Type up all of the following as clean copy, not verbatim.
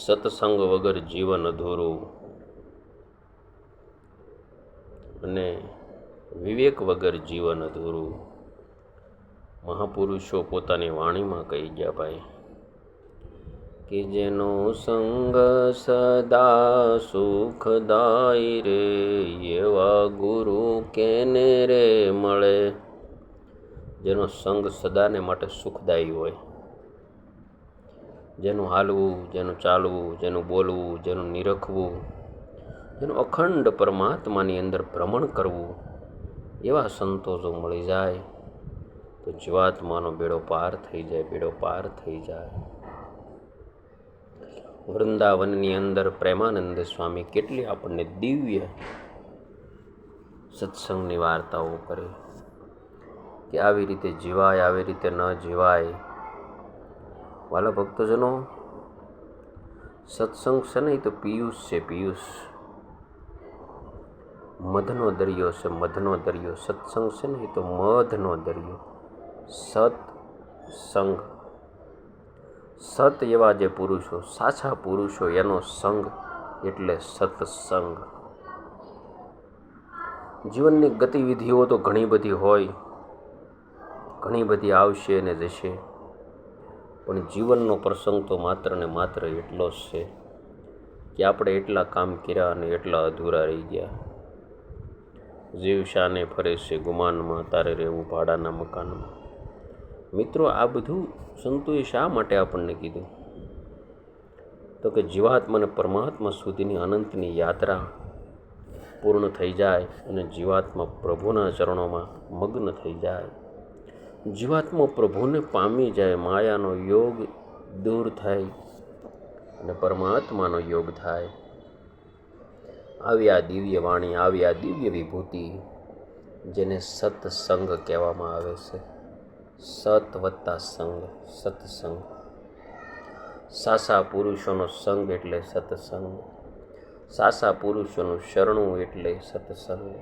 સત્સંગ વગર જીવન અધૂરું અને વિવેક વગર જીવન અધૂરું. મહાપુરુષો પોતાની વાણીમાં કહી ગયા ભાઈ કે જેનો સંગ સદા સુખદાય રે, એવા ગુરુ કેને રે મળે. જેનો સંગ સદાને માટે સુખદાયી હોય, જેનું હાલવું, જેનું ચાલવું, જેનું બોલવું, જેનું નિરખવું, જેનું અખંડ પરમાત્માની અંદર ભ્રમણ કરવું, એવા સંતો જો મળી જાય તો જીવાત્માનો બેડો પાર થઈ જાય, બેડો પાર થઈ જાય. વૃંદાવનની અંદર પ્રેમાનંદ સ્વામી કેટલી આપણને દિવ્ય સત્સંગની વાર્તાઓ કરે કે આવી રીતે જીવાય, આવી રીતે ન જીવાય. વાલા ભક્તજનો, સત્સંગ છે ને એ તો પિયુષ છે, પિયુષ. મધનો દરિયો છે, મધનો દરિયો. સત્સંગ છે ને એ તો મધનો દરિયો. સત્સંગ, સત એવા જે પુરુષો, સાચા પુરુષો, એનો સંગ એટલે સત્સંગ. જીવનની ગતિવિધિઓ તો ઘણી બધી હોય, ઘણી બધી આવશે અને જશે, પણ જીવનનો પ્રસંગ તો માત્ર ને માત્ર એટલો જ છે કે આપણે એટલા કામ કર્યા અને એટલા અધૂરા રહી ગયા. જીવ શાને ફરે છે ગુમાનમાં, તારે રહેવું ભાડાના મકાનમાં. મિત્રો, આ બધું સંતોએ શા માટે આપણને કીધું? તો કે જીવાત્મા અને પરમાત્મા સુધીની અનંતની યાત્રા પૂર્ણ થઈ જાય અને જીવાત્મા પ્રભુના ચરણોમાં મગ્ન થઈ જાય. જીવાત્મા પ્રભુને પામી જાય, માયાનો યોગ દૂર થાય અને પરમાત્માનો યોગ થાય. આવી આ દિવ્ય વાણી, આવી આ દિવ્ય વિભૂતિ, જેને સત્સંગ કહેવામાં આવે છે. સત વત્તા સંગ, સત્સંગ. સાસા પુરુષોનો સંગ એટલે સત્સંગ. સાસા પુરુષોનું શરણું એટલે સત્સંગ.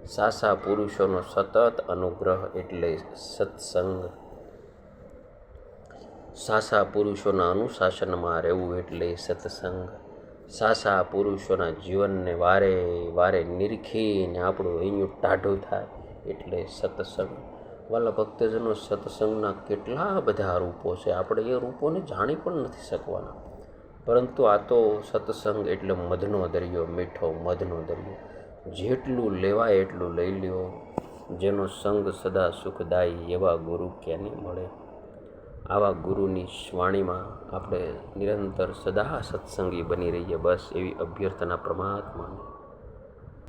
સાસા પુરુષોનો સતત અનુગ્રહ એટલે સત્સંગ. સાસા પુરુષોના અનુશાસનમાં રહેવું એટલે સત્સંગ. સાસા પુરુષોના જીવનને વારે વારે નિરખીને આપણું અહીંયું ટાઢું થાય એટલે સત્સંગ. વાલા ભક્તજનો, સત્સંગના કેટલા બધા રૂપો છે, આપણે એ રૂપોને જાણી પણ નથી શકવાના. પરંતુ આ તો સત્સંગ એટલે મધનો દરિયો, મીઠો મધનો દરિયો. જેટલું લેવાય એટલું લઈ લ્યો. જેનો સંગ સદા સુખદાયી, એવા ગુરુ ક્યાંને મળે. આવા ગુરુની વાણીમાં આપણે નિરંતર સદા સત્સંગી બની રહીએ, બસ એવી અભ્યર્થના પરમાત્માને.